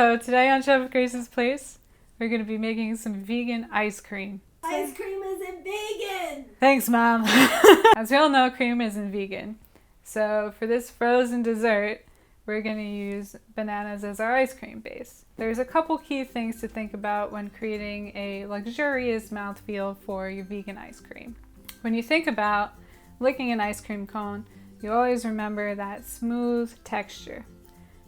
So today on Chef Grace's Place, we're going to be making some vegan ice cream. Ice cream isn't vegan! Thanks, Mom. As we all know, cream isn't vegan. So for this frozen dessert, we're going to use bananas as our ice cream base. There's a couple key things to think about when creating a luxurious mouthfeel for your vegan ice cream. When you think about licking an ice cream cone, you always remember that smooth texture.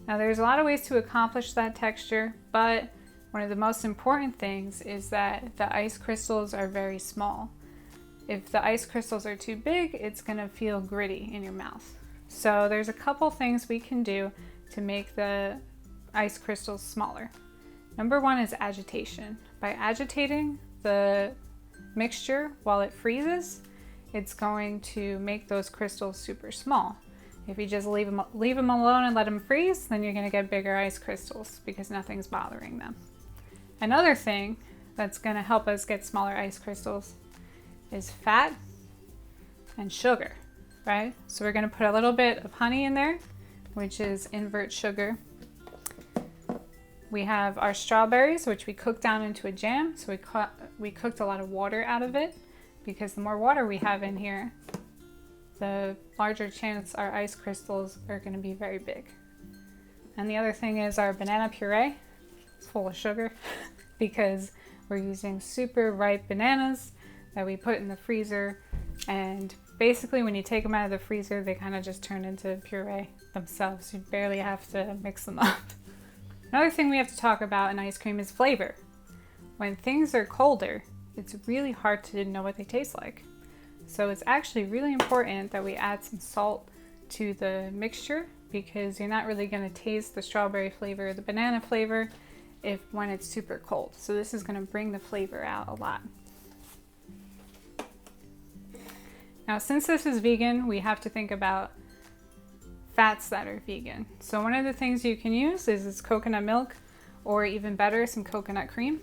Now there's a lot of ways to accomplish that texture, but one of the most important things is that the ice crystals are very small. If the ice crystals are too big, it's going to feel gritty in your mouth. So there's a couple things we can do to make the ice crystals smaller. Number one is agitation. By agitating the mixture while it freezes, it's going to make those crystals super small. If you just leave them alone and let them freeze, then you're going to get bigger ice crystals because nothing's bothering them. Another thing that's going to help us get smaller ice crystals is fat and sugar, right? So we're going to put a little bit of honey in there, which is invert sugar. We have our strawberries, which we cooked down into a jam. So we cooked a lot of water out of it, because the more water we have in here, the larger chance our ice crystals are going to be very big. And the other thing is our banana puree. It's full of sugar because we're using super ripe bananas that we put in the freezer, and basically when you take them out of the freezer, they kind of just turn into puree themselves. You barely have to mix them up. Another thing we have to talk about in ice cream is flavor. When things are colder, it's really hard to know what they taste like. So it's actually really important that we add some salt to the mixture, because you're not really going to taste the strawberry flavor or the banana flavor when it's super cold. So this is going to bring the flavor out a lot. Now, since this is vegan, we have to think about fats that are vegan. So one of the things you can use is coconut milk, or even better, some coconut cream.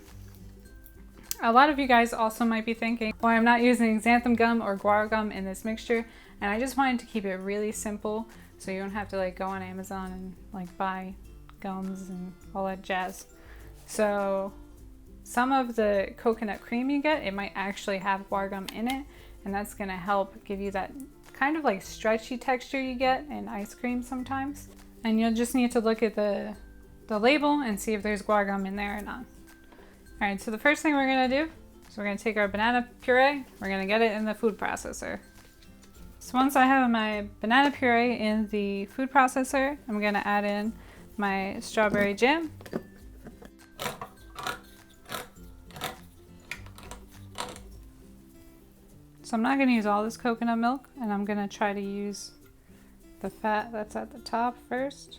A lot of you guys also might be thinking, well, I'm not using xanthan gum or guar gum in this mixture, and I just wanted to keep it really simple so you don't have to go on Amazon and buy gums and all that jazz. So some of the coconut cream you get, it might actually have guar gum in it, and that's going to help give you that kind of stretchy texture you get in ice cream sometimes. And you'll just need to look at the label and see if there's guar gum in there or not. All right, so the first thing we're gonna do is we're gonna take our banana puree, we're gonna get it in the food processor. So once I have my banana puree in the food processor, I'm gonna add in my strawberry jam. So I'm not gonna use all this coconut milk, and I'm gonna try to use the fat that's at the top first.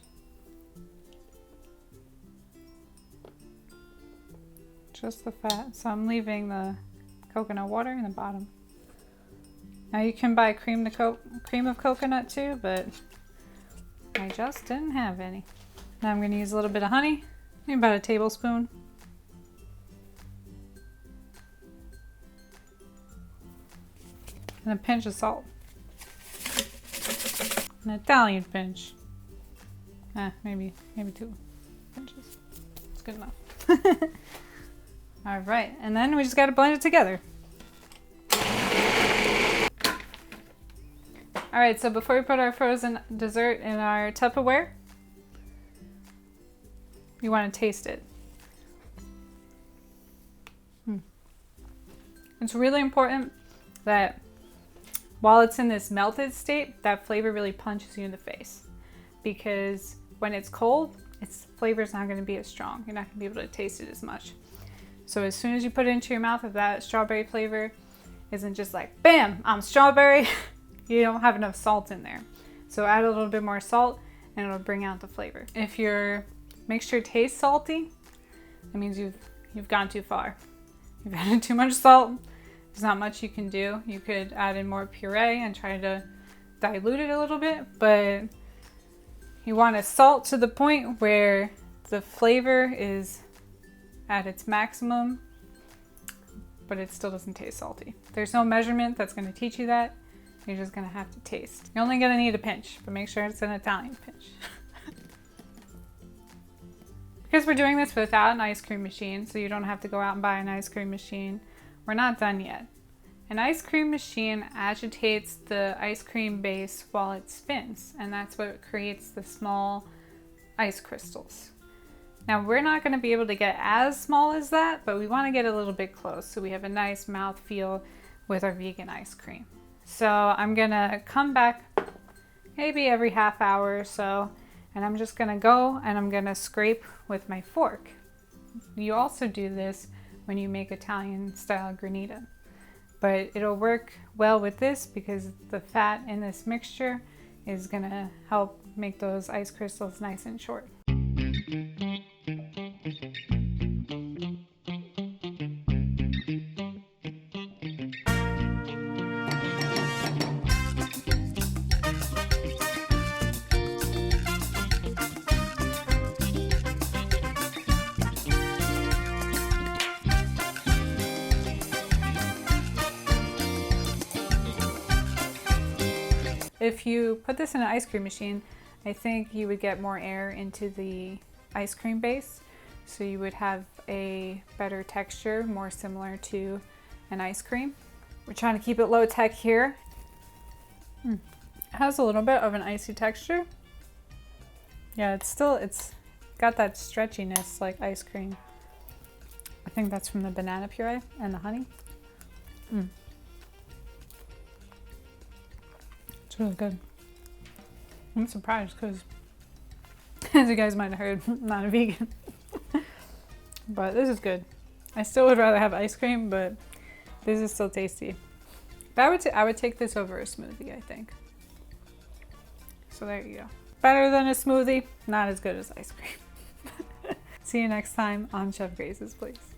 Just the fat. So I'm leaving the coconut water in the bottom. Now you can buy cream of coconut too, but I just didn't have any. Now I'm going to use a little bit of honey, maybe about a tablespoon. And a pinch of salt. An Italian pinch. Maybe 2 pinches. It's good enough. All right, and then we just got to blend it together. All right, so before we put our frozen dessert in our Tupperware, you want to taste it. It's really important that while it's in this melted state, that flavor really punches you in the face, because when it's cold, its flavor is not going to be as strong. You're not going to be able to taste it as much. So as soon as you put it into your mouth, if that strawberry flavor isn't just bam, I'm strawberry, you don't have enough salt in there. So add a little bit more salt and it'll bring out the flavor. If your mixture tastes salty, that means you've gone too far. You've added too much salt. There's not much you can do. You could add in more puree and try to dilute it a little bit, but you want to salt to the point where the flavor is at its maximum, but it still doesn't taste salty. There's no measurement that's going to teach you that. You're just going to have to taste. You're only going to need a pinch, but make sure it's an Italian pinch. Because we're doing this without an ice cream machine, so you don't have to go out and buy an ice cream machine, we're not done yet. An ice cream machine agitates the ice cream base while it spins, and that's what creates the small ice crystals. Now we're not going to be able to get as small as that, but we want to get a little bit close so we have a nice mouth feel with our vegan ice cream. So I'm going to come back maybe every half hour or so, and I'm just going to go and I'm going to scrape with my fork. You also do this when you make Italian style granita, but it'll work well with this because the fat in this mixture is going to help make those ice crystals nice and short. If you put this in an ice cream machine, I think you would get more air into the ice cream base, so you would have a better texture, more similar to an ice cream. We're trying to keep it low tech here. It has a little bit of an icy texture. Yeah, it's got that stretchiness like ice cream. I think that's from the banana puree and the honey. It's really good. I'm surprised because, as you guys might have heard, I'm not a vegan. But this is good. I still would rather have ice cream, but this is still tasty. But I would take this over a smoothie, I think. So there you go. Better than a smoothie, not as good as ice cream. See you next time on Chef Grace's Place.